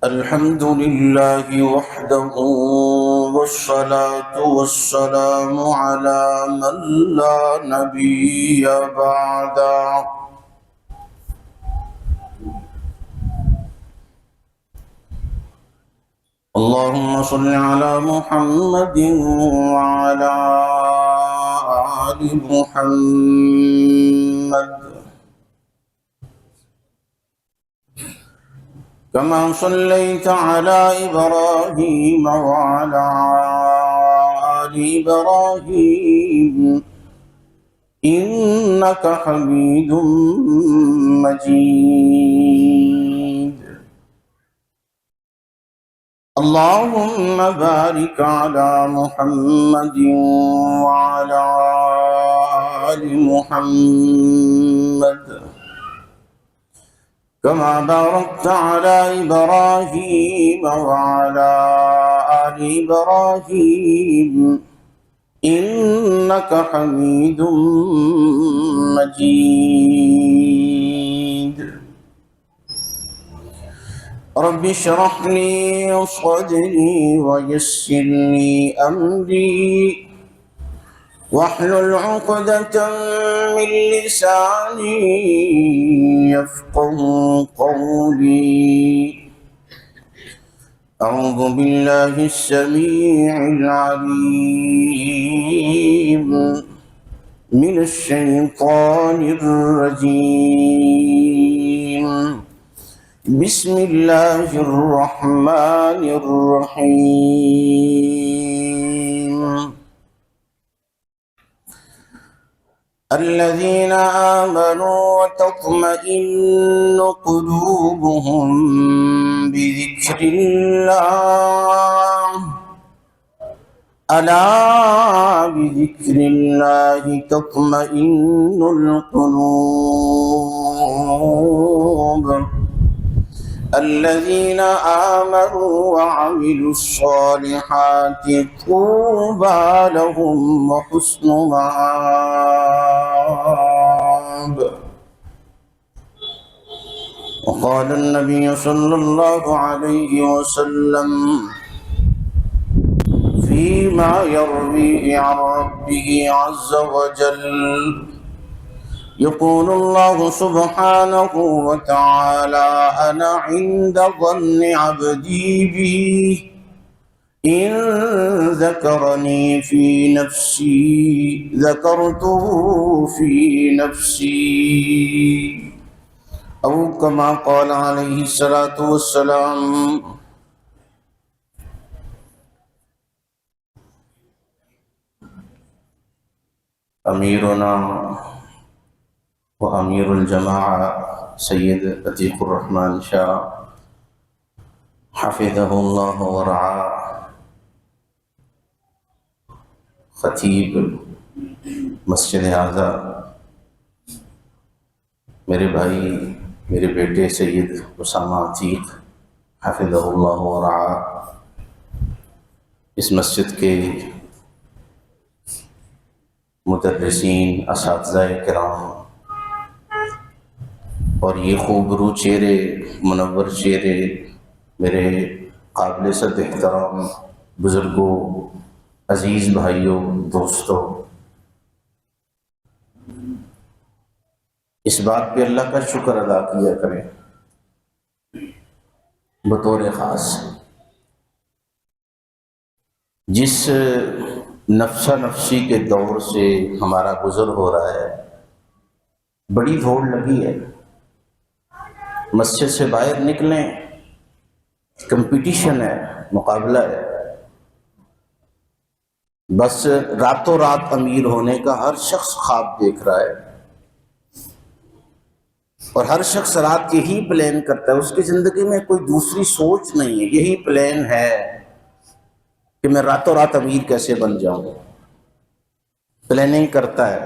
الحمد لله وحده والصلاة والسلام على من لا نبي بعده. اللهم صل على محمد وعلى آل محمد كما صليت على إبراهيم وعلى آل إبراهيم إنك حميد مجيد. اللهم بارك على محمد وعلى آل محمد كما باركت على إبراهيم وعلى آل إبراهيم إنك حميد مجيد. رب اشرح لي صدري ويسر لي أمري واحلل عقدة من لساني يفقه قولي. أعوذ بالله السميع العليم من الشيطان الرجيم. بسم الله الرحمن الرحيم. الذين آمنوا وتطمئن قلوبهم بذكر الله ألا بذكر الله تطمئن القلوب. الذين آمنوا وعملوا الصالحات طوبى لهم وحسن مآب. وقال النبي صلى الله عليه وسلم فيما يرويه عن ربه عز وجل يقول الله سبحانه وتعالى أنا عند ظن عبدي بي إن ذكرني في نفسي ذكرته في نفسي أو كما قال عليه الصلاة والسلام. أميرنا وأمير الجماعة سید عتیق الرحمن شاہ حفظہ اللہ ورعاه، خطیب مسجد اعظم، میرے بھائی میرے بیٹے سید اسامہ عتیق حفظہ اللہ ورعاه، اس مسجد کے مدرسین، اساتذہ کرام اور یہ خوبرو چہرے، منور چہرے، میرے قابل صد احترام بزرگوں، عزیز بھائیوں، دوستوں، اس بات پہ اللہ کا شکر ادا کیا کریں بطور خاص جس نفسا نفسی کے دور سے ہمارا گزر ہو رہا ہے. بڑی دوڑ لگی ہے، مسجد سے باہر نکلیں، کمپٹیشن ہے، مقابلہ ہے. بس راتوں رات امیر ہونے کا ہر شخص خواب دیکھ رہا ہے اور ہر شخص رات یہی پلان کرتا ہے. اس کی زندگی میں کوئی دوسری سوچ نہیں ہے، یہی پلان ہے کہ میں راتوں رات امیر کیسے بن جاؤں. پلاننگ کرتا ہے.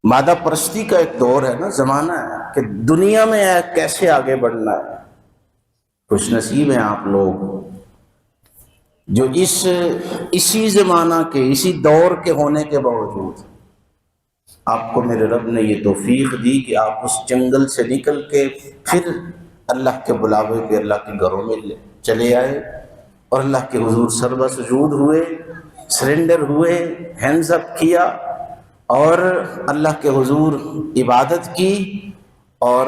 مادہ پرستی کا ایک دور ہے نا، زمانہ ہے کہ دنیا میں کیسے آگے بڑھنا ہے. خوش نصیب ہیں آپ لوگ جو اسی زمانہ کے، اسی دور کے ہونے کے باوجود آپ کو میرے رب نے یہ توفیق دی کہ آپ اس جنگل سے نکل کے پھر اللہ کے بلاوے پہ اللہ کے گھروں میں چلے آئے اور اللہ کے حضور سربہ سجود ہوئے، سرنڈر ہوئے، ہینڈز اپ کیا اور اللہ کے حضور عبادت کی اور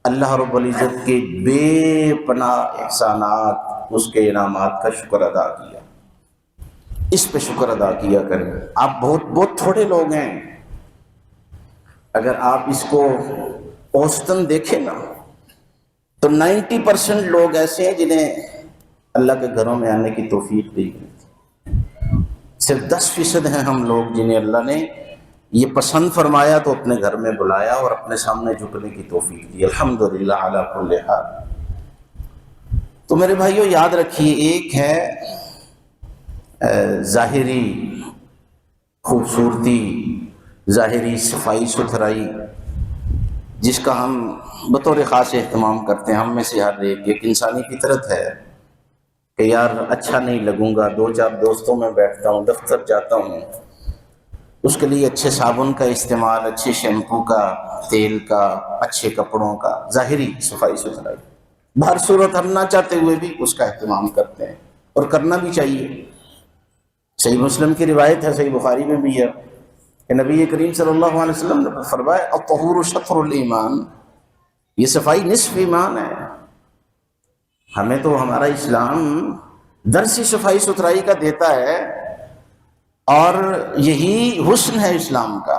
اللہ رب العزت کے بے پناہ احسانات، اس کے انعامات کا شکر ادا کیا۔ اس پہ شکر ادا کیا کریں۔ آپ بہت تھوڑے لوگ ہیں، اگر آپ اس کو اوسطاً دیکھیں نا تو 90% لوگ ایسے ہیں جنہیں اللہ کے گھروں میں آنے کی توفیق دی گئی، صرف 10% ہیں ہم لوگ جنہیں اللہ نے یہ پسند فرمایا تو اپنے گھر میں بلایا اور اپنے سامنے جھکنے کی توفیق دی۔ الحمدللہ علی کل حال۔ تو میرے بھائیو یاد رکھیے، ایک ہے ظاہری خوبصورتی، ظاہری صفائی ستھرائی، جس کا ہم بطور خاص اہتمام کرتے ہیں۔ ہم میں سے ہر ایک انسانی فطرت ہے کہ یار اچھا نہیں لگوں گا، 2-4 دوستوں میں بیٹھتا ہوں، دفتر جاتا ہوں، اس کے لیے اچھے صابن کا استعمال، اچھے شیمپو کا، تیل کا، اچھے کپڑوں کا، ظاہری صفائی ستھرائی، بہر صورت ہم نہ چاہتے ہوئے بھی اس کا اہتمام کرتے ہیں اور کرنا بھی چاہیے۔ صحیح مسلم کی روایت ہے، صحیح بخاری میں بھی ہے کہ نبی کریم صلی اللہ علیہ وسلم نے فرمایا الطہور شطر الایمان، یہ صفائی نصف ایمان ہے۔ ہمیں تو ہمارا اسلام درس صفائی ستھرائی کا دیتا ہے، اور یہی حسن ہے اسلام کا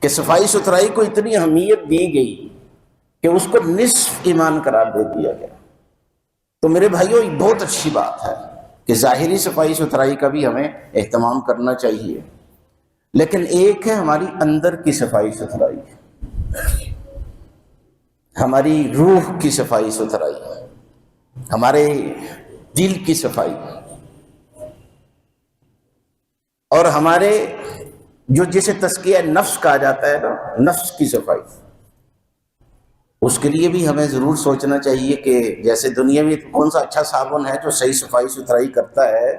کہ صفائی ستھرائی کو اتنی اہمیت دی گئی کہ اس کو نصف ایمان قرار دے دیا گیا۔ تو میرے بھائیوں یہ بہت اچھی بات ہے کہ ظاہری صفائی ستھرائی کا بھی ہمیں اہتمام کرنا چاہیے، لیکن ایک ہے ہماری اندر کی صفائی ستھرائی، ہماری روح کی صفائی ستھرائی، ہمارے دل کی صفائی، اور ہمارے جو جسے تزکیہ نفس کہا جاتا ہے نا، نفس کی صفائی۔ اس کے لیے بھی ہمیں ضرور سوچنا چاہیے کہ جیسے دنیا میں کون سا اچھا صابن ہے جو صحیح صفائی ستھرائی کرتا ہے،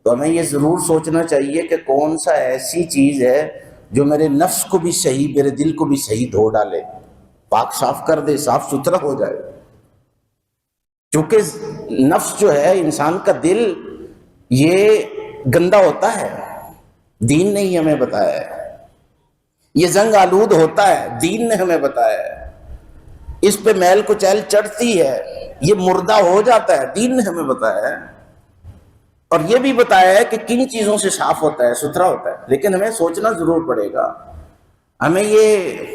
تو ہمیں یہ ضرور سوچنا چاہیے کہ کون سا ایسی چیز ہے جو میرے نفس کو بھی صحیح، میرے دل کو بھی صحیح دھو ڈالے، پاک صاف کر دے، صاف ستھرا ہو جائے۔ چونکہ نفس جو ہے، انسان کا دل، یہ گندا ہوتا ہے، دین نے ہی ہمیں بتایا ہے۔ یہ زنگ آلود ہوتا ہے، دین نے ہمیں بتایا ہے۔ اس پہ میل کچیل چڑھتی ہے، یہ مردہ ہو جاتا ہے، دین نے ہمیں بتایا ہے۔ اور یہ بھی بتایا ہے کہ کن چیزوں سے صاف ہوتا ہے، ستھرا ہوتا ہے۔ لیکن ہمیں سوچنا ضرور پڑے گا، ہمیں یہ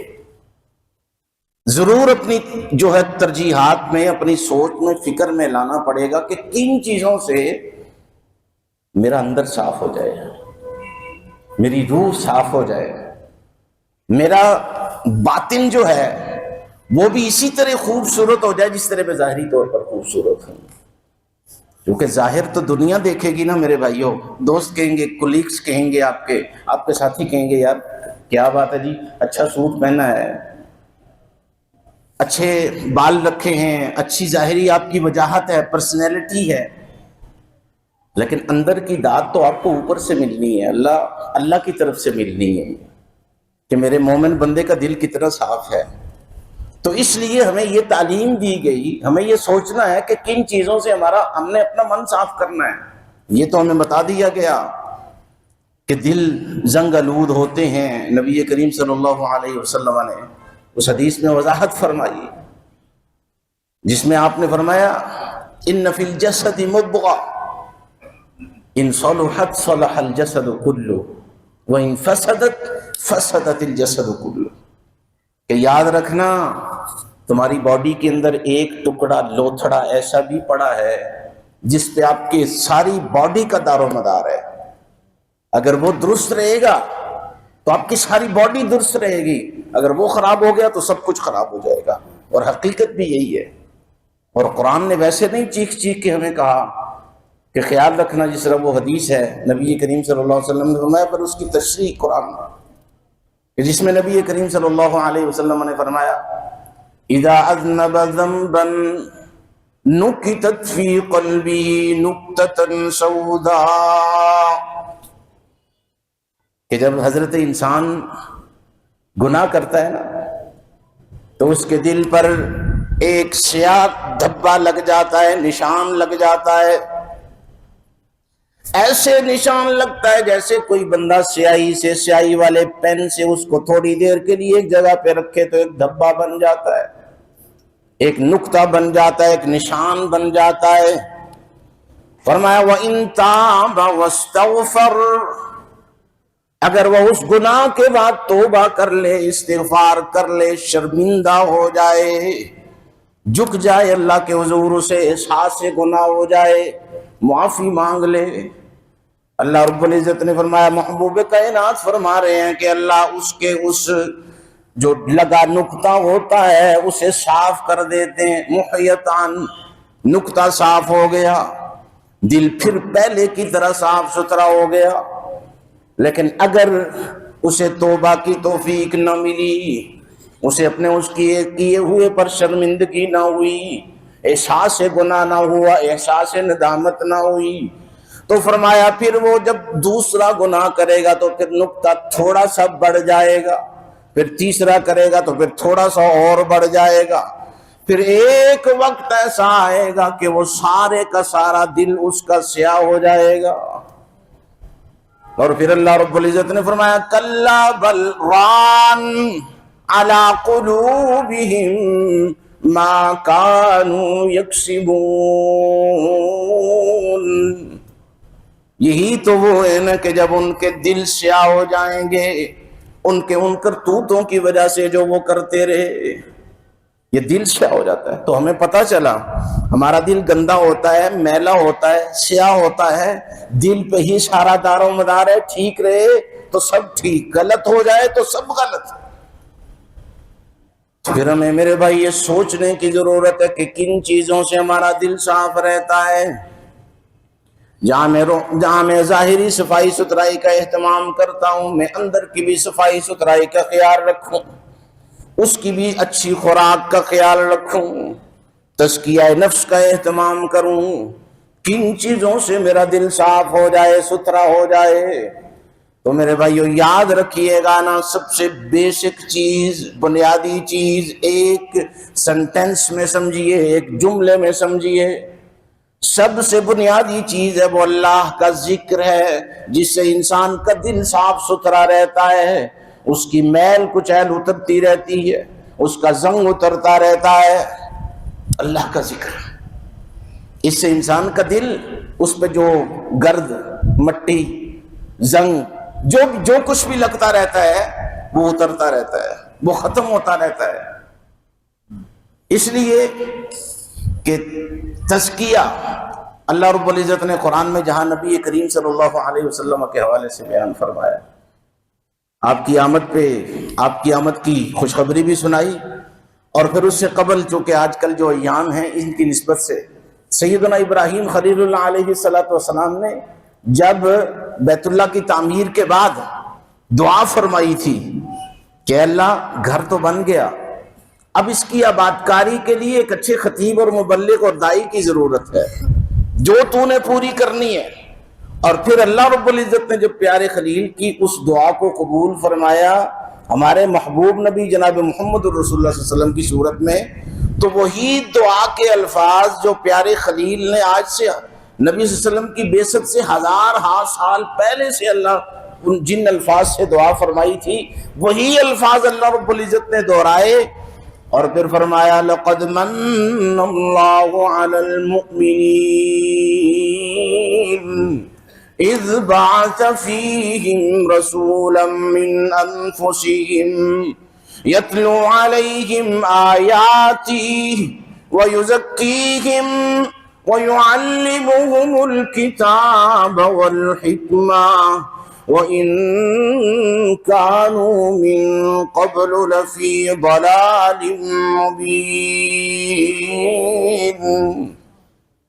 ضرور اپنی جو ہے ترجیحات میں، اپنی سوچ میں، فکر میں لانا پڑے گا کہ کن چیزوں سے میرا اندر صاف ہو جائے، میری روح صاف ہو جائے، میرا باطن جو ہے وہ بھی اسی طرح خوبصورت ہو جائے جس طرح میں ظاہری طور پر خوبصورت ہوں۔ کیونکہ ظاہر تو دنیا دیکھے گی نا میرے بھائیوں، دوست کہیں گے، کولیگز کہیں گے، آپ کے ساتھی کہیں گے، یار کیا بات ہے جی، اچھا سوٹ پہنا ہے، اچھے بال رکھے ہیں، اچھی ظاہری آپ کی وجاہت ہے، پرسنالٹی ہے، لیکن اندر کی داد تو آپ کو اوپر سے ملنی ہے، اللہ کی طرف سے ملنی ہے کہ میرے مومن بندے کا دل کتنا صاف ہے۔ تو اس لیے ہمیں یہ تعلیم دی گئی، ہمیں یہ سوچنا ہے کہ کن چیزوں سے ہم نے اپنا من صاف کرنا ہے۔ یہ تو ہمیں بتا دیا گیا کہ دل زنگ آلود ہوتے ہیں۔ نبی کریم صلی اللہ علیہ وسلم نے اس حدیث میں وضاحت فرمائی جس میں آپ نے فرمایا ان فی الجسد مضغہ ان صلحت صلح الجسد کلہ وان فسدت فسدت الجسد کلہ، کہ یاد رکھنا تمہاری باڈی کے اندر ایک ٹکڑا لوتھڑا ایسا بھی پڑا ہے جس پہ آپ کے ساری باڈی کا دار و مدار ہے۔ اگر وہ درست رہے گا تو آپ کی ساری باڈی درست رہے گی، اگر وہ خراب ہو گیا تو سب کچھ خراب ہو جائے گا۔ اور حقیقت بھی یہی ہے، اور قرآن نے ویسے نہیں چیخ چیخ کے ہمیں کہا کہ خیال رکھنا، جس طرح وہ حدیث ہے نبی کریم صلی اللہ علیہ وسلم نے فرمایا، پر اس کی تشریح قرآن کہ جس میں نبی کریم صلی اللہ علیہ وسلم نے فرمایا اذا اذنب ذنبا نکتت فی قلبی نکتة سوداء، کہ جب حضرت انسان گناہ کرتا ہے نا تو اس کے دل پر ایک سیاہ دھبا لگ جاتا ہے، نشان لگ جاتا ہے، ایسے نشان لگتا ہے جیسے کوئی بندہ سیاہی والے پین سے اس کو تھوڑی دیر کے لیے ایک جگہ پہ رکھے تو ایک دھبا بن جاتا ہے، ایک نقطہ بن جاتا ہے، ایک نشان بن جاتا ہے۔ فرمایا وَإِن تَابَ وَاسْتَغْفَرَ، اگر وہ اس گناہ کے بعد توبہ کر لے، استغفار کر لے، شرمندہ ہو جائے، جھک جائے اللہ کے حضور، اسے احساس گناہ ہو جائے، معافی مانگ لے، اللہ رب العزت نے فرمایا، محبوب کائنات فرما رہے ہیں کہ اللہ اس کے اس جو لگا نقطہ ہوتا ہے اسے صاف کر دیتے ہیں، محیطان، نقطہ صاف ہو گیا، دل پھر پہلے کی طرح صاف ستھرا ہو گیا۔ لیکن اگر اسے توبہ کی توفیق نہ ملی، اسے اپنے اس کیے ہوئے پر شرمندگی نہ ہوئی، احساس گناہ نہ ہوا، احساس ندامت نہ ہوئی، تو فرمایا پھر وہ جب دوسرا گناہ کرے گا تو پھر نقطہ تھوڑا سا بڑھ جائے گا، پھر تیسرا کرے گا تو پھر تھوڑا سا اور بڑھ جائے گا، پھر ایک وقت ایسا آئے گا کہ وہ سارے کا سارا دل اس کا سیاہ ہو جائے گا۔ اور پھر اللہ رب العزت نے فرمایا کلا بل ران علی قلوبہم ما کانوا یکسبون، یہی تو وہ ہے نا کہ جب ان کے دل سیاہ ہو جائیں گے ان کرتوتوں کی وجہ سے جو وہ کرتے رہے، یہ دل سیاہ ہو جاتا ہے۔ تو ہمیں پتہ چلا ہمارا دل گندا ہوتا ہے، میلا ہوتا ہے، سیاہ ہوتا ہے، دل پہ ہی سارا دار و مدار ہے، ٹھیک رہے تو سب ٹھیک، غلط ہو جائے تو سب غلط۔ پھر ہمیں میرے بھائی یہ سوچنے کی ضرورت ہے کہ کن چیزوں سے ہمارا دل صاف رہتا ہے۔ جہاں میں ظاہری صفائی ستھرائی کا اہتمام کرتا ہوں، میں اندر کی بھی صفائی ستھرائی کا خیال رکھوں، اس کی بھی اچھی خوراک کا خیال رکھوں، تزکیہ نفس کا اہتمام کروں، کن چیزوں سے میرا دل صاف ہو جائے، ستھرا ہو جائے۔ تو میرے بھائیو یاد رکھیے گا نا، سب سے بیسک چیز، بنیادی چیز، ایک سنٹنس میں سمجھیے، ایک جملے میں سمجھیے، سب سے بنیادی چیز ہے وہ اللہ کا ذکر ہے، جس سے انسان کا دل صاف ستھرا رہتا ہے، اس کی میل کچیل اترتی رہتی ہے، اس کا زنگ اترتا رہتا ہے، اللہ کا ذکر۔ اس سے انسان کا دل، اس پہ جو گرد، مٹی، زنگ، جو کچھ بھی لگتا رہتا ہے وہ اترتا رہتا ہے، وہ ختم ہوتا رہتا ہے۔ اس لیے کہ تزکیہ اللہ رب العزت نے قرآن میں جہاں نبی کریم صلی اللہ علیہ وسلم کے حوالے سے بیان فرمایا، آپ کی آمد کی خوشخبری بھی سنائی، اور پھر اس سے قبل چونکہ آج کل جو ایام ہیں ان کی نسبت سے سیدنا ابراہیم خلیل اللہ علیہ السلام نے جب بیت اللہ کی تعمیر کے بعد دعا فرمائی تھی کہ اللہ گھر تو بن گیا، اب اس کی آباد کاری کے لیے ایک اچھے خطیب اور مبلغ اور دائی کی ضرورت ہے، جو تو نے پوری کرنی ہے۔ اور پھر اللہ رب العزت نے جو پیارے خلیل کی اس دعا کو قبول فرمایا ہمارے محبوب نبی جناب محمد الرسول اللہ صلی اللہ علیہ وسلم کی صورت میں، تو وہی دعا کے الفاظ جو پیارے خلیل نے آج سے نبی صلی اللہ علیہ وسلم کی بعثت سے ہزار سال پہلے سے اللہ جن الفاظ سے دعا فرمائی تھی، وہی الفاظ اللہ رب العزت نے دہرائے، اور پھر فرمایا لَقَدْ مَنَّ اللَّهُ عَلَى الْمُؤْمِنِينَ إِذْ بَعَثَ فِيهِمْ رَسُولًا مِّنْ أَنفُسِهِمْ يَتْلُو عَلَيْهِمْ آيَاتِهِ وَيُزَكِّيهِمْ وَيُعَلِّمُهُمُ الْكِتَابَ وَالْحِكْمَةَ وَإِن كَانُوا مِن قَبْلُ لَفِي ضَلَالٍ مُبِينٍ۔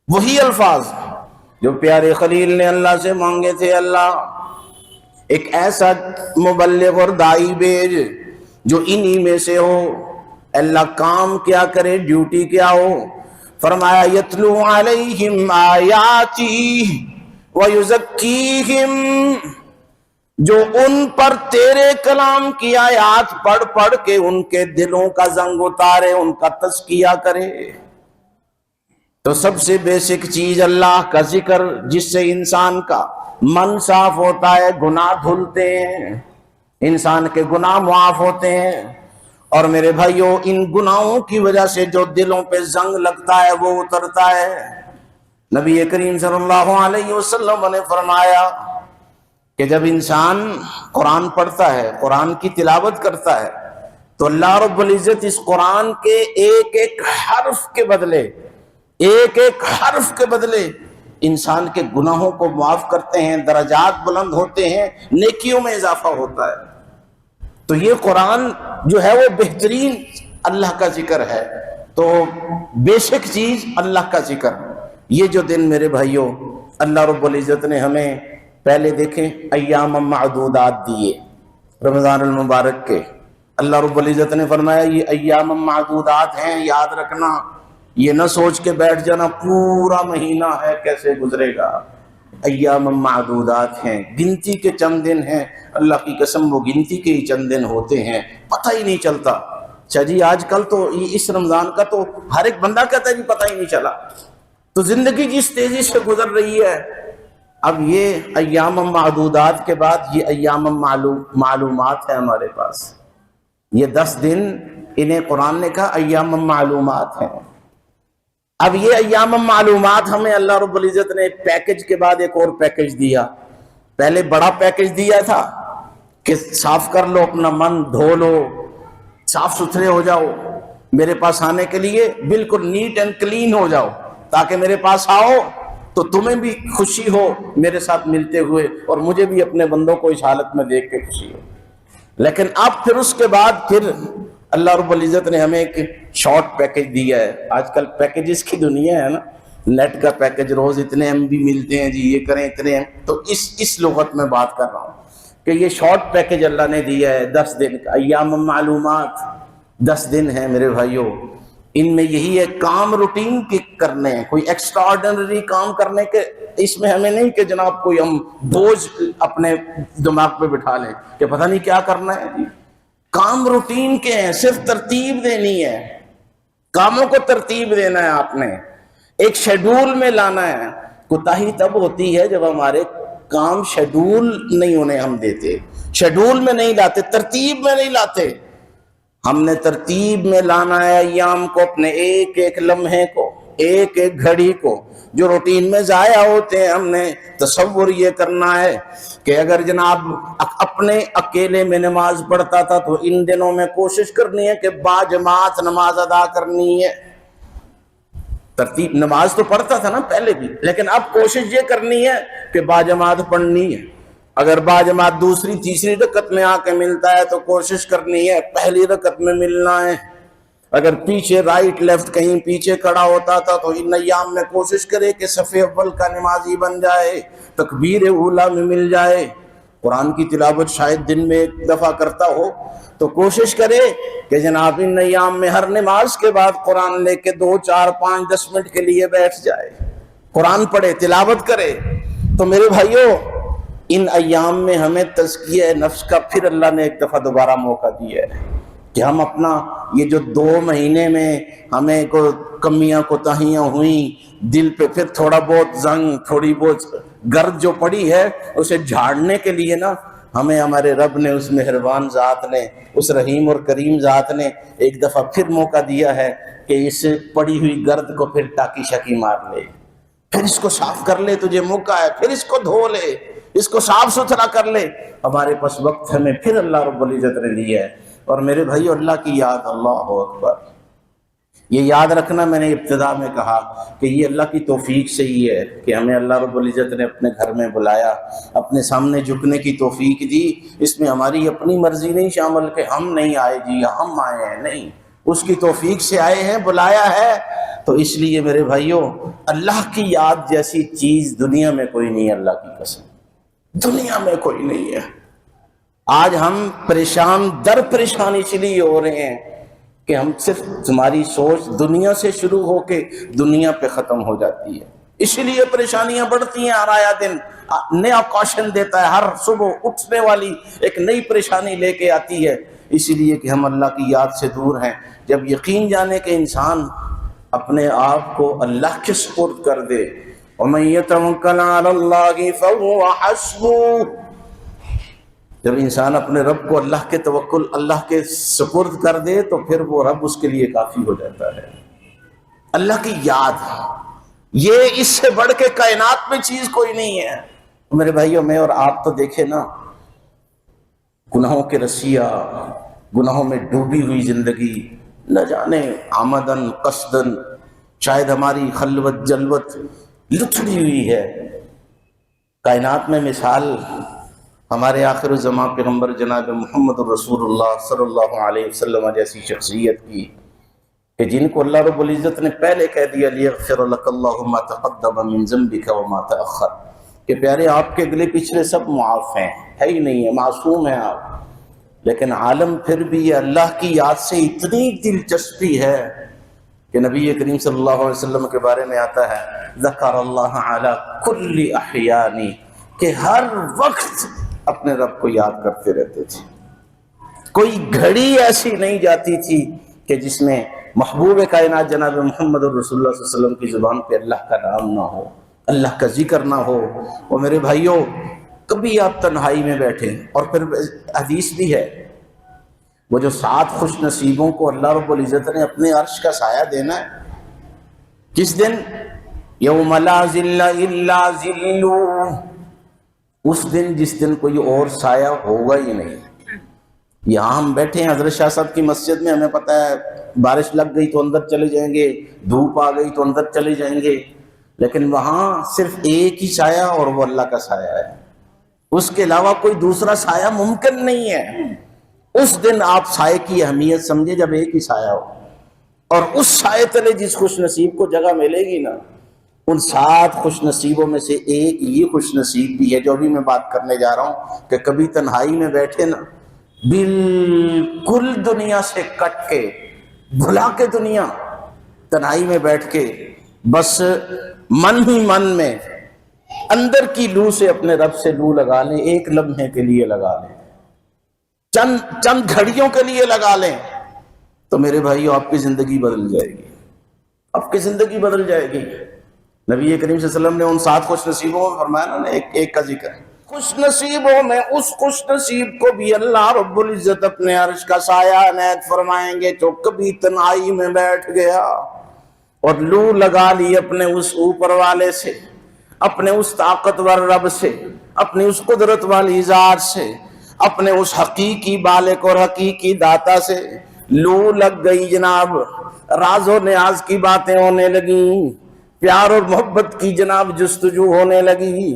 وہی الفاظ جو پیارے خلیل نے اللہ سے مانگے تھے، اللہ ایک ایسا مبلغ اور دائی بھیج جو انہی میں سے ہو۔ اللہ کام کیا کرے، ڈیوٹی کیا ہو؟ فرمایا یتلو علیہم آیاتی ویزکیہم، جو ان پر تیرے کلام کی آیات پڑھ پڑھ کے ان کے دلوں کا زنگ اتارے، ان کا تزکیہ کرے۔ تو سب سے بیسک چیز اللہ کا ذکر، جس سے انسان کا من صاف ہوتا ہے، گناہ دھلتے ہیں، انسان کے گناہ معاف ہوتے ہیں۔ اور میرے بھائیوں، ان گناہوں کی وجہ سے جو دلوں پہ زنگ لگتا ہے وہ اترتا ہے۔ نبی کریم صلی اللہ علیہ وسلم نے فرمایا کہ جب انسان قرآن پڑھتا ہے، قرآن کی تلاوت کرتا ہے، تو اللہ رب العزت اس قرآن کے ایک ایک حرف کے بدلے، ایک ایک حرف کے بدلے انسان کے گناہوں کو معاف کرتے ہیں، درجات بلند ہوتے ہیں، نیکیوں میں اضافہ ہوتا ہے۔ تو یہ قرآن جو ہے وہ بہترین اللہ کا ذکر ہے۔ تو بیسک چیز اللہ کا ذکر۔ یہ جو دن میرے بھائیوں اللہ رب العزت نے ہمیں پہلے دیکھیں ایام معدودات دیے رمضان المبارک کے، اللہ رب العزت نے فرمایا یہ ایام معدودات ہیں، یاد رکھنا، یہ نہ سوچ کے بیٹھ جانا پورا مہینہ ہے کیسے گزرے گا۔ ایام معدودات ہیں، گنتی کے چند دن ہیں، اللہ کی قسم وہ گنتی کے ہی چند دن ہوتے ہیں، پتہ ہی نہیں چلتا۔ اچھا جی آج کل تو اس رمضان کا تو ہر ایک بندہ کہتا ہے جی پتہ ہی نہیں چلا۔ تو زندگی جس تیزی سے گزر رہی ہے، اب یہ ایام معدودات کے بعد یہ ایام معلومات ہے ہمارے پاس۔ یہ 10 دن انہیں قرآن نے کہا ایام معلومات ہیں۔ اب یہ ایام معلومات ہمیں اللہ رب العزت نے ایک پیکج کے بعد ایک اور پیکج دیا۔ پہلے بڑا پیکج دیا تھا کہ صاف کر لو اپنا من، دھو لو، صاف ستھرے ہو جاؤ، میرے پاس آنے کے لیے بالکل نیٹ اینڈ کلین ہو جاؤ، تاکہ میرے پاس آؤ تو تمہیں بھی خوشی ہو میرے ساتھ ملتے ہوئے، اور مجھے بھی اپنے بندوں کو اس حالت میں دیکھ کے خوشی ہو۔ لیکن اب پھر اس کے بعد پھر اللہ رب العزت نے ہمیں ایک شارٹ پیکج دیا ہے۔ آج کل پیکجز کی دنیا ہے نا، نیٹ کا پیکج روز اتنے MB ملتے ہیں جی، یہ کریں اتنے، تو اس لغت میں بات کر رہا ہوں کہ یہ شارٹ پیکج اللہ نے دیا ہے 10 دن کا۔ ایام معلومات 10 دن ہیں میرے بھائیوں، ان میں یہی ہے کام روٹین کے کرنے ہیں، کوئی ایکسٹرا آرڈنری کام کرنے کے اس میں ہمیں نہیں کہ جناب کوئی ہم بوجھ اپنے دماغ پہ بٹھا لیں کہ پتہ نہیں کیا کرنا ہے جی۔ کام روٹین کے ہیں، صرف ترتیب دینی ہے، کاموں کو ترتیب دینا ہے، آپ نے ایک شیڈول میں لانا ہے۔ کوتاہی تب ہوتی ہے جب ہمارے کام شیڈول نہیں ہونے ہم دیتے، شیڈول میں نہیں لاتے، ترتیب میں نہیں لاتے۔ ہم نے ترتیب میں لانا ہے ایام کو، اپنے ایک ایک لمحے کو، ایک ایک گھڑی کو جو روٹین میں ضائع ہوتے ہیں۔ ہم نے تصور یہ کرنا ہے کہ اگر جناب اپنے اکیلے میں نماز پڑھتا تھا تو ان دنوں میں کوشش کرنی ہے کہ باجماعت نماز ادا کرنی ہے۔ ترتیب نماز تو پڑھتا تھا نا پہلے بھی، لیکن اب کوشش یہ کرنی ہے کہ باجماعت پڑھنی ہے۔ اگر باجماعت دوسری تیسری رکعت میں آ کے ملتا ہے تو کوشش کرنی ہے پہلی رکعت میں ملنا ہے۔ اگر پیچھے رائٹ لیفٹ کہیں پیچھے کھڑا ہوتا تھا تو ان ایام میں کوشش کرے کہ صف اول کا نمازی بن جائے، تکبیر اولیٰ میں مل جائے۔ قرآن کی تلاوت شاید دن میں ایک دفعہ کرتا ہو تو کوشش کرے کہ جناب ان ایام میں ہر نماز کے بعد قرآن لے کے 2 4 5 10 منٹ کے لیے بیٹھ جائے، قرآن پڑھے، تلاوت کرے۔ تو میرے بھائیوں ان ایام میں ہمیں تزکیہ نفس کا پھر اللہ نے ایک دفعہ دوبارہ موقع دیا ہے کہ ہم اپنا یہ جو 2 مہینے میں ہمیں کو کمیاں کوتاہیاں ہوئیں، دل پہ پھر تھوڑا بہت زنگ، تھوڑی بہت گرد جو پڑی ہے، اسے جھاڑنے کے لیے نا ہمیں ہمارے رب نے، اس مہربان ذات نے، اس رحیم اور کریم ذات نے ایک دفعہ پھر موقع دیا ہے کہ اس پڑی ہوئی گرد کو پھر ٹاکی شکی مار لے، پھر اس کو صاف کر لے، تجھے موقع ہے، پھر اس کو دھو لے، اس کو صاف ستھرا کر لے۔ ہمارے پاس وقت ہمیں پھر اللہ رب العزت نے لیا ہے۔ اور میرے بھائی اللہ کی یاد، اللہ اکبر، یہ یاد رکھنا، میں نے ابتدا میں کہا کہ یہ اللہ کی توفیق سے ہی ہے کہ ہمیں اللہ رب العزت نے اپنے گھر میں بلایا، اپنے سامنے جھکنے کی توفیق دی۔ اس میں ہماری اپنی مرضی نہیں شامل کہ ہم نہیں آئے جی ہم آئے ہیں، نہیں، اس کی توفیق سے آئے ہیں، بلایا ہے۔ تو اس لیے میرے بھائیوں اللہ کی یاد جیسی چیز دنیا میں کوئی نہیں ہے، اللہ کی قسم دنیا میں کوئی نہیں ہے۔ آج ہم پریشان در پریشان اس لیے ہو رہے ہیں کہ ہم صرف ہماری سوچ دنیا سے شروع ہو کے دنیا پہ ختم ہو جاتی ہے۔ اسی لیے پریشانیاں بڑھتی ہیں، ہر آیا دن نیا کوشچن دیتا ہے، ہر صبح اٹھنے والی ایک نئی پریشانی لے کے آتی ہے، اسی لیے کہ ہم اللہ کی یاد سے دور ہیں۔ جب یقین جانے کہ انسان اپنے آپ کو اللہ کے سپرد کر دے، وَمَن يَتَوَكَّلْ عَلَى اللَّهِ فَهُوَ حَسْبُهُ، جب انسان اپنے رب کو اللہ کے توکل، اللہ کے سپرد کر دے تو پھر وہ رب اس کے لیے کافی ہو جاتا ہے۔ اللہ کی یاد، یہ اس سے بڑھ کے کائنات میں چیز کوئی نہیں ہے۔ میرے بھائیوں، میں اور آپ تو دیکھیں نا، گناہوں کے رسیا، گناہوں میں ڈوبی ہوئی زندگی، نہ جانے آمدن قصدن، شاید ہماری خلوت جلوت لتھڑی ہوئی ہے۔ کائنات میں مثال ہمارے آخر الزمان پیغمبر جناب محمد الرسول اللہ صلی اللہ علیہ وسلم جیسی شخصیت کی، کہ جن کو اللہ رب العزت نے پہلے کہہ دیا لیغفر لک اللہ ما تقدم من ذنبک وما تأخر، کہ پیارے آپ کے اگلے پچھلے سب معاف ہیں، ہے ہی نہیں ہے، معصوم ہیں آپ، لیکن عالم پھر بھی یہ اللہ کی یاد سے اتنی دلچسپی ہے کہ نبی کریم صلی اللہ علیہ وسلم کے بارے میں آتا ہے ذکر اللہ علی کل احیانی، کہ ہر وقت اپنے رب کو یاد کرتے رہتے تھے۔ کوئی گھڑی ایسی نہیں جاتی تھی کہ جس میں محبوب کائنات جناب محمد الرسول اللہ صلی اللہ علیہ وسلم کی زبان پہ اللہ کا نام نہ ہو، اللہ کا ذکر نہ ہو۔ اور میرے بھائیوں، کبھی آپ تنہائی میں بیٹھیں، اور پھر حدیث بھی ہے، وہ جو 7 خوش نصیبوں کو اللہ رب العزت نے اپنے عرش کا سایہ دینا ہے، کس دن؟ یوم لا ظل الا ظلہ، اس دن جس دن کوئی اور سایہ ہوگا ہی نہیں۔ یہاں ہم بیٹھے ہیں حضرت شاہ صاحب کی مسجد میں، ہمیں پتہ ہے بارش لگ گئی تو اندر چلے جائیں گے، دھوپ آ گئی تو اندر چلے جائیں گے، لیکن وہاں صرف ایک ہی سایہ، اور وہ اللہ کا سایہ ہے، اس کے علاوہ کوئی دوسرا سایہ ممکن نہیں ہے۔ اس دن آپ سائے کی اہمیت سمجھے جب ایک ہی سایہ ہو، اور اس سائے تلے جس خوش نصیب کو جگہ ملے گی نا، ان 7 خوش نصیبوں میں سے ایک یہ خوش نصیب بھی ہے جو ابھی میں بات کرنے جا رہا ہوں، کہ کبھی تنہائی میں بیٹھے نا، بالکل دنیا سے کٹ کے، بھلا کے دنیا، تنہائی میں بیٹھ کے بس من ہی من میں اندر کی لو سے اپنے رب سے لو لگا لیں، ایک لمحے کے لیے لگا لیں، چند گھڑیوں کے لیے لگا لیں، تو میرے بھائیو آپ کی زندگی بدل جائے گی، آپ کی زندگی بدل جائے گی۔ نبی کریم صلی اللہ علیہ وسلم نے ان 7 خوش نصیبوں میں فرمایا نا، ایک کا ذکر، خوش نصیبوں میں اس خوش نصیب کو بھی اللہ رب العزت اپنے عرش کا سایہ عنایت فرمائیں گے جو کبھی تنہائی میں بیٹھ گیا اور لو لگا لی اپنے اس اوپر والے سے، اپنے اس طاقتور رب سے، اپنی اس قدرت والی ذات سے، اپنے اس حقیقی بالک اور حقیقی داتا سے لو لگ گئی جناب، راز و نیاز کی باتیں ہونے لگیں، پیار اور محبت کی جناب جستجو ہونے لگی،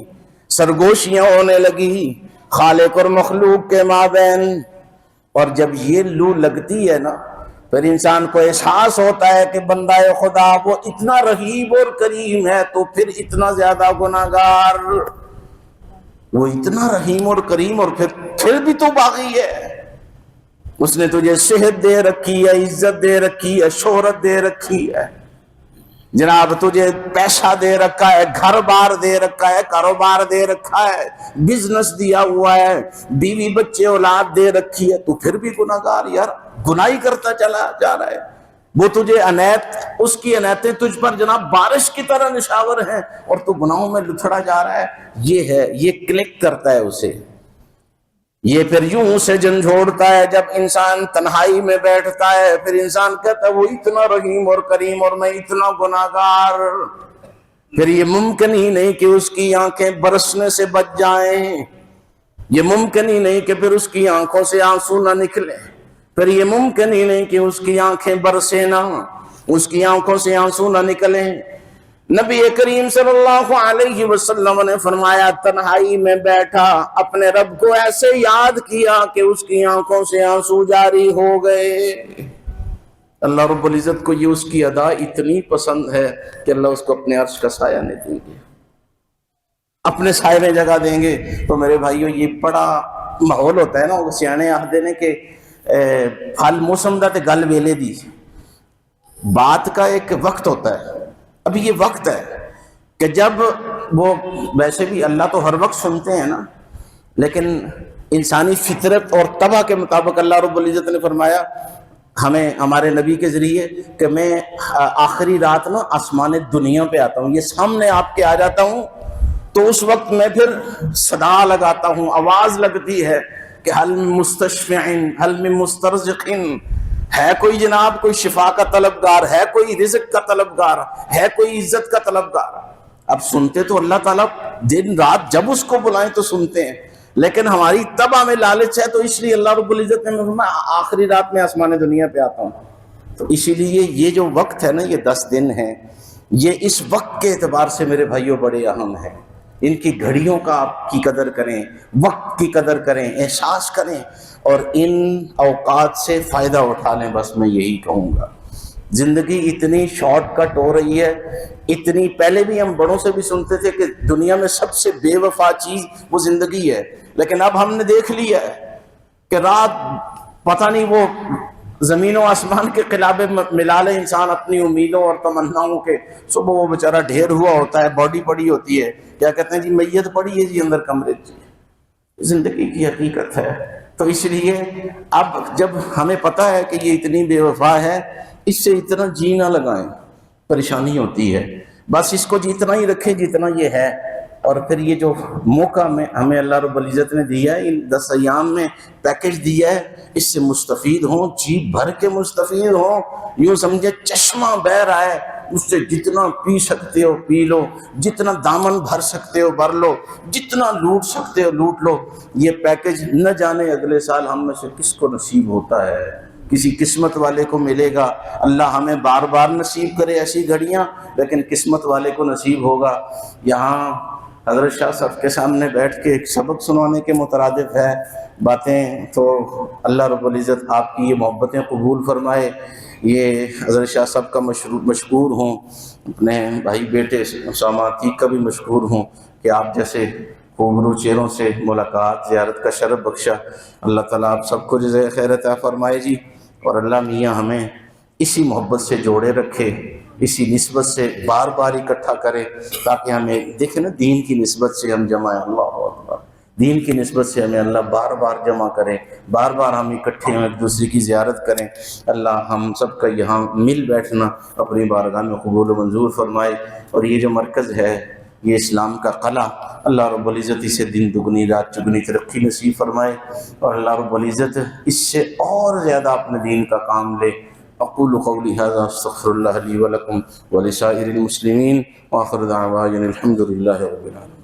سرگوشیاں ہونے لگی خالق اور مخلوق کے مابین۔ اور جب یہ لو لگتی ہے نا، پھر انسان کو احساس ہوتا ہے کہ بندہ خدا وہ اتنا رحیم اور کریم ہے تو پھر اتنا زیادہ گناہگار، وہ اتنا رحیم اور کریم اور پھر بھی تو باغی ہے، اس نے تجھے صحت دے رکھی ہے، عزت دے رکھی ہے، شہرت دے رکھی ہے جناب، تجھے پیسہ دے رکھا ہے، گھر بار دے رکھا ہے، کاروبار دے رکھا ہے، بزنس دیا ہوا ہے، بیوی بچے اولاد دے رکھی ہے، تو پھر بھی گناہگار یار، گناہی کرتا چلا جا رہا ہے۔ وہ تجھے عنایت، اس کی عنایتیں تجھ پر جناب بارش کی طرح نشاور ہیں، اور تو گناہوں میں لتھڑا جا رہا ہے۔ یہ ہے، یہ کلک کرتا ہے اسے، یہ پھر یوں سے جھنجھوڑتا ہے جب انسان تنہائی میں بیٹھتا ہے، پھر انسان کہتا ہے وہ اتنا رحیم اور کریم اور میں اتنا گناہگار، پھر یہ ممکن ہی نہیں کہ اس کی آنکھیں برسنے سے بچ جائیں، یہ ممکن ہی نہیں کہ پھر اس کی آنکھوں سے آنسو نہ نکلیں، پھر یہ ممکن ہی نہیں کہ اس کی آنکھیں برسے نہ، اس کی آنکھوں سے آنسو نہ نکلیں۔ نبی کریم صلی اللہ علیہ وسلم نے فرمایا تنہائی میں بیٹھا اپنے رب کو ایسے یاد کیا کہ اس کی آنکھوں سے آنسو جاری ہو گئے۔ اللہ رب العزت کو یہ اس کی ادا اتنی پسند ہے کہ اللہ اس کو اپنے عرش کا سایہ نہیں دیں گے، اپنے سائے میں جگہ دیں گے۔ تو میرے بھائیو یہ بڑا ماحول ہوتا ہے نا، وہ سیانے آخدے نے کہ پھل موسم دا تے گل ویلے دی، بات کا ایک وقت ہوتا ہے۔ ابھی یہ وقت ہے کہ جب وہ ویسے بھی اللہ تو ہر وقت سنتے ہیں نا، لیکن انسانی فطرت اور طبع کے مطابق اللہ رب العزت نے فرمایا ہمیں ہمارے نبی کے ذریعے کہ میں آخری رات نا آسمان دنیا پہ آتا ہوں، یہ سامنے آپ کے آ جاتا ہوں، تو اس وقت میں پھر صدا لگاتا ہوں، آواز لگتی ہے کہ حل من مستشفع حل من مسترزق، ہے کوئی جناب کوئی شفا کا طلبگار، ہے کوئی رزق کا طلبگار، ہے کوئی عزت کا طلبگار؟ اب سنتے تو اللہ تعالیٰ دن رات جب اس کو بلائیں تو سنتے ہیں، لیکن ہماری طبع میں لالچ ہے، تو اس لیے اللہ رب العزت نے فرمایا آخری رات میں آسمان دنیا پہ آتا ہوں۔ تو اسی لیے یہ جو وقت ہے نا، یہ 10 دن ہیں، یہ اس وقت کے اعتبار سے میرے بھائیوں بڑے اہم ہیں۔ ان کی گھڑیوں کا آپ کی قدر کریں، وقت کی قدر کریں، احساس کریں، اور ان اوقات سے فائدہ اٹھا لیں، بس میں یہی کہوں گا۔ زندگی اتنی شارٹ کٹ ہو رہی ہے، اتنی، پہلے بھی ہم بڑوں سے بھی سنتے تھے کہ دنیا میں سب سے بے وفا چیز وہ زندگی ہے، لیکن اب ہم نے دیکھ لیا ہے کہ رات پتہ نہیں وہ زمین و آسمان کے قلابے ملا لے انسان اپنی امیدوں اور تمناؤں کے، صبح وہ بیچارہ ڈھیر ہوا ہوتا ہے، باڈی پڑی ہوتی ہے، کیا کہتے ہیں جی میت پڑی ہے جی اندر کمرے جی، زندگی کی حقیقت ہے۔ تو اس لیے اب جب ہمیں پتہ ہے کہ یہ اتنی بے وفا ہے، اس سے اتنا جی نہ لگائیں، پریشانی ہوتی ہے، بس اس کو جتنا ہی رکھیں جتنا یہ ہے۔ اور پھر یہ جو موقع میں ہمیں اللہ رب العزت نے دیا ہے، ان 10 ایام میں پیکج دیا ہے، اس سے مستفید ہوں، جی بھر کے مستفید ہوں، یوں سمجھے چشمہ بہ رہا ہے، اس سے جتنا پی سکتے ہو پی لو، جتنا دامن بھر سکتے ہو بھر لو، جتنا لوٹ سکتے ہو لوٹ لو۔ یہ پیکج نہ جانے اگلے سال ہم میں سے کس کو نصیب ہوتا ہے، کسی قسمت والے کو ملے گا۔ اللہ ہمیں بار بار نصیب کرے ایسی گھڑیاں، لیکن قسمت والے کو نصیب ہوگا۔ یہاں حضرت شاہ صاحب کے سامنے بیٹھ کے ایک سبق سنانے کے مترادف ہے باتیں، تو اللہ رب العزت آپ کی یہ محبتیں قبول فرمائے۔ یہ حضرت شاہ صاحب کا مشکور ہوں، اپنے بھائی بیٹے اسامہ عتیق کا بھی مشکور ہوں کہ آپ جیسے خوبرو چہروں سے ملاقات زیارت کا شرف بخشا۔ اللہ تعالیٰ آپ سب کو جزائے خیر عطا فرمائے جی، اور اللہ میاں ہمیں اسی محبت سے جوڑے رکھے، اسی نسبت سے بار بار اکٹھا کرے، تاکہ ہمیں دیکھیں نا دین کی نسبت سے ہم جمع ہیں، اللہ اکبر، دین کی نسبت سے ہمیں اللہ بار بار جمع کرے، بار بار ہم اکٹھے ہوں، ایک دوسرے کی زیارت کریں۔ اللہ ہم سب کا یہاں مل بیٹھنا اپنی بارگاہ میں قبول و منظور فرمائے۔ اور یہ جو مرکز ہے، یہ اسلام کا قلعہ، اللہ رب العزت اسے دن دگنی رات چگنی ترقی نصیب فرمائے، اور اللہ رب العزت اس سے اور زیادہ اپنے دین کا کام لے۔ اقول قولی هذا استغفر الله لي ولكم ولسائر المسلمين، واخر دعوانا الحمد لله رب العالمين۔